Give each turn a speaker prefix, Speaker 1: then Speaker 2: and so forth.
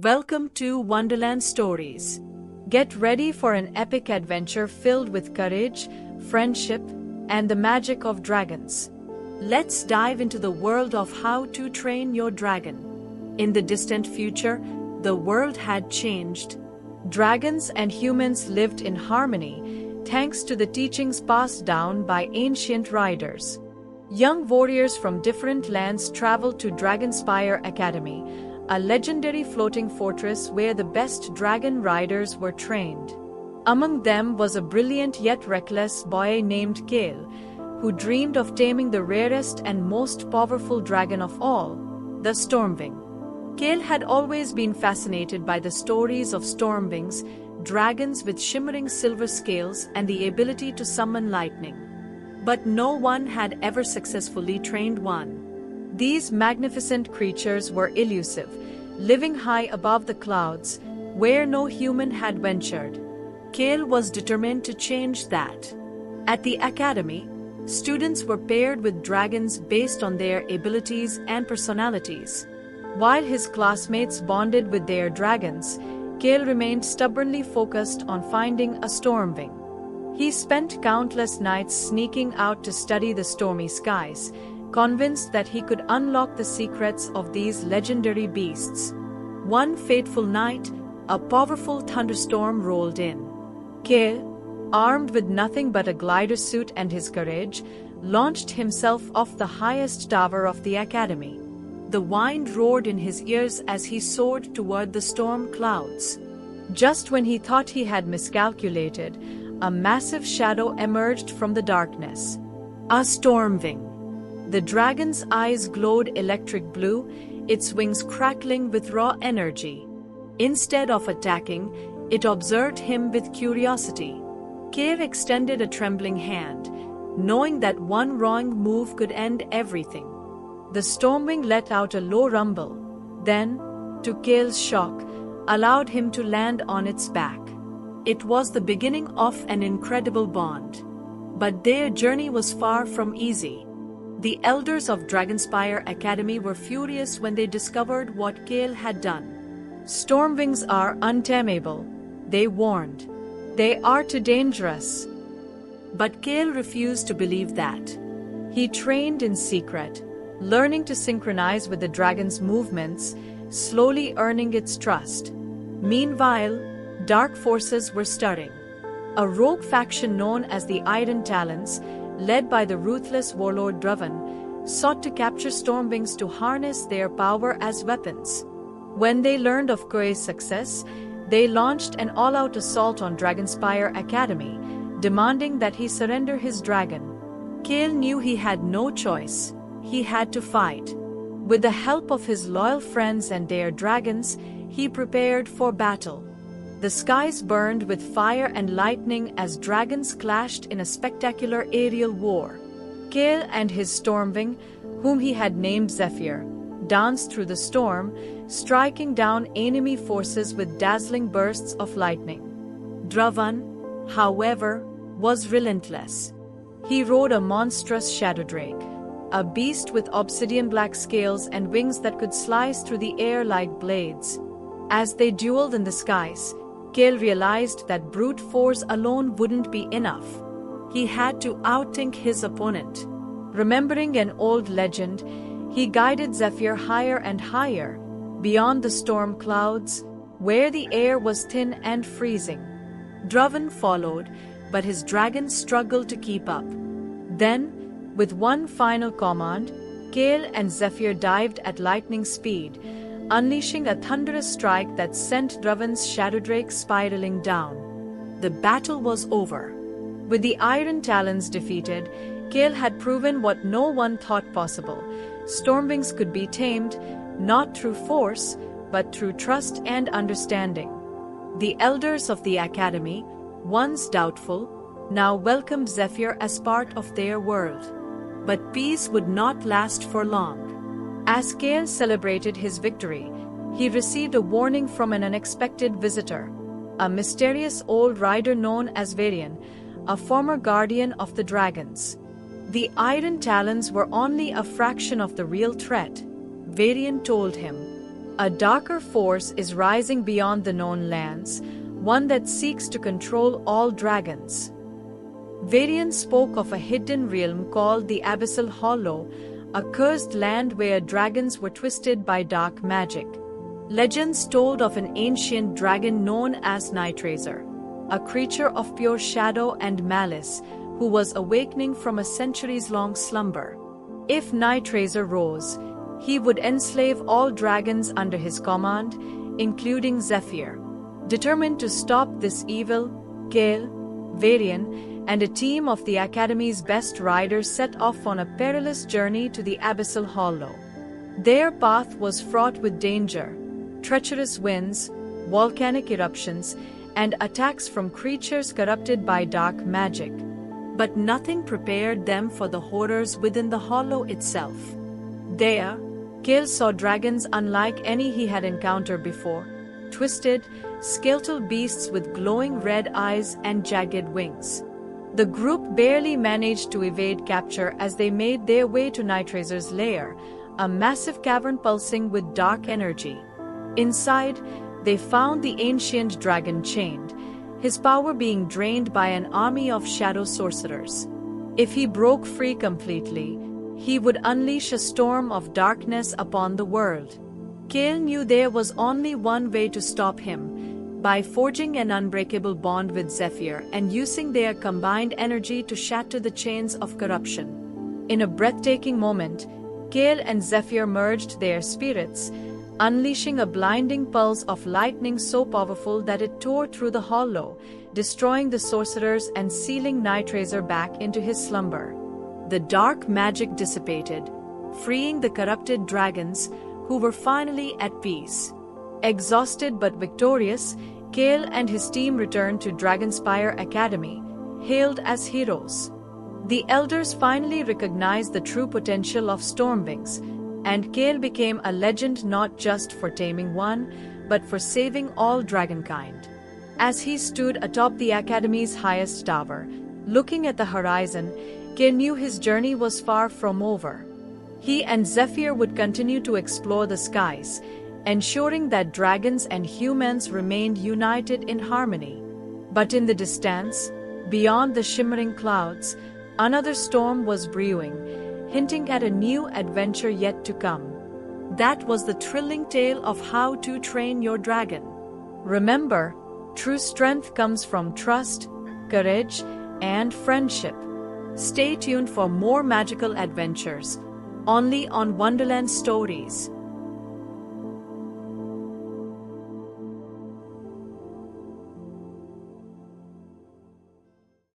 Speaker 1: Welcome to Wonderland Stories. Get ready for an epic adventure filled with courage, friendship, and the magic of dragons. Let's dive into the world of how to train your dragon. In the distant future, the world had changed. Dragons and humans lived in harmony, thanks to the teachings passed down by ancient riders. Young warriors from different lands traveled to Dragonspire Academy, a legendary floating fortress where the best dragon riders were trained. Among them was a brilliant yet reckless boy named Kale, who dreamed of taming the rarest and most powerful dragon of all, the Stormwing. Kale had always been fascinated by the stories of Stormwings, dragons with shimmering silver scales and the ability to summon lightning. But no one had ever successfully trained one. These magnificent creatures were elusive, living high above the clouds, where no human had ventured. Kale was determined to change that. At the academy, students were paired with dragons based on their abilities and personalities. While his classmates bonded with their dragons, Kale remained stubbornly focused on finding a Stormwing. He spent countless nights sneaking out to study the stormy skies, convinced that he could unlock the secrets of these legendary beasts. One fateful night, a powerful thunderstorm rolled in. Kale, armed with nothing but a glider suit and his courage, launched himself off the highest tower of the academy. The wind roared in his ears as he soared toward the storm clouds. Just when he thought he had miscalculated, a massive shadow emerged from the darkness. A Stormwing. The dragon's eyes glowed electric blue, its wings crackling with raw energy. Instead of attacking, it observed him with curiosity. Kale extended a trembling hand, knowing that one wrong move could end everything. The Stormwing let out a low rumble, then, to Kale's shock, allowed him to land on its back. It was the beginning of an incredible bond. But their journey was far from easy. The elders of Dragonspire Academy were furious when they discovered what Kale had done. Stormwings are untamable, they warned. They are too dangerous. But Kale refused to believe that. He trained in secret, learning to synchronize with the dragon's movements, slowly earning its trust. Meanwhile, dark forces were stirring. A rogue faction known as the Iron Talons, led by the ruthless warlord Draven, sought to capture Stormwings to harness their power as weapons. When they learned of Kale's success, they launched an all-out assault on Dragonspire Academy, demanding that he surrender his dragon. Kale knew he had no choice. He had to fight. With the help of his loyal friends and their dragons, he prepared for battle. The skies burned with fire and lightning as dragons clashed in a spectacular aerial war. Kale and his Stormwing, whom he had named Zephyr, danced through the storm, striking down enemy forces with dazzling bursts of lightning. Draven, however, was relentless. He rode a monstrous shadow drake, a beast with obsidian-black scales and wings that could slice through the air like blades. As they dueled in the skies, Kale realized that brute force alone wouldn't be enough. He had to outthink his opponent. Remembering an old legend, he guided Zephyr higher and higher, beyond the storm clouds, where the air was thin and freezing. Draven followed, but his dragon struggled to keep up. Then, with one final command, Kale and Zephyr dived at lightning speed, unleashing a thunderous strike that sent Draven's shadow drake spiraling down. The battle was over. With the Iron Talons defeated, Kale had proven what no one thought possible. Stormwings could be tamed, not through force, but through trust and understanding. The elders of the academy, once doubtful, now welcomed Zephyr as part of their world. But peace would not last for long. As Kale celebrated his victory, he received a warning from an unexpected visitor, a mysterious old rider known as Varian, a former guardian of the dragons. The Iron Talons were only a fraction of the real threat, Varian told him. A darker force is rising beyond the known lands, one that seeks to control all dragons. Varian spoke of a hidden realm called the Abyssal Hollow, a cursed land where dragons were twisted by dark magic. Legends told of an ancient dragon known as Night Razor, a creature of pure shadow and malice, who was awakening from a centuries-long slumber. If Night Razor rose, he would enslave all dragons under his command, including Zephyr. Determined to stop this evil, Gale, Varian, and a team of the Academy's best riders set off on a perilous journey to the Abyssal Hollow. Their path was fraught with danger, treacherous winds, volcanic eruptions, and attacks from creatures corrupted by dark magic. But nothing prepared them for the horrors within the hollow itself. There, Gale saw dragons unlike any he had encountered before, twisted, skeletal beasts with glowing red eyes and jagged wings. The group barely managed to evade capture as they made their way to Night Razor's lair, a massive cavern pulsing with dark energy. Inside, they found the ancient dragon chained, his power being drained by an army of shadow sorcerers. If he broke free completely, he would unleash a storm of darkness upon the world. Gale knew there was only one way to stop him, by forging an unbreakable bond with Zephyr and using their combined energy to shatter the chains of corruption. In a breathtaking moment, Gale and Zephyr merged their spirits, unleashing a blinding pulse of lightning so powerful that it tore through the hollow, destroying the sorcerers and sealing Night Razor back into his slumber. The dark magic dissipated, freeing the corrupted dragons, who were finally at peace. Exhausted but victorious, Gale and his team returned to Dragonspire Academy, hailed as heroes. The elders finally recognized the true potential of Stormwings, and Gale became a legend not just for taming one, but for saving all dragonkind. As he stood atop the Academy's highest tower, looking at the horizon, Gale knew his journey was far from over. He and Zephyr would continue to explore the skies, ensuring that dragons and humans remained united in harmony. But in the distance, beyond the shimmering clouds, another storm was brewing, hinting at a new adventure yet to come. That was the thrilling tale of how to train your dragon. Remember, true strength comes from trust, courage, and friendship. Stay tuned for more magical adventures, only on Wonderland Stories.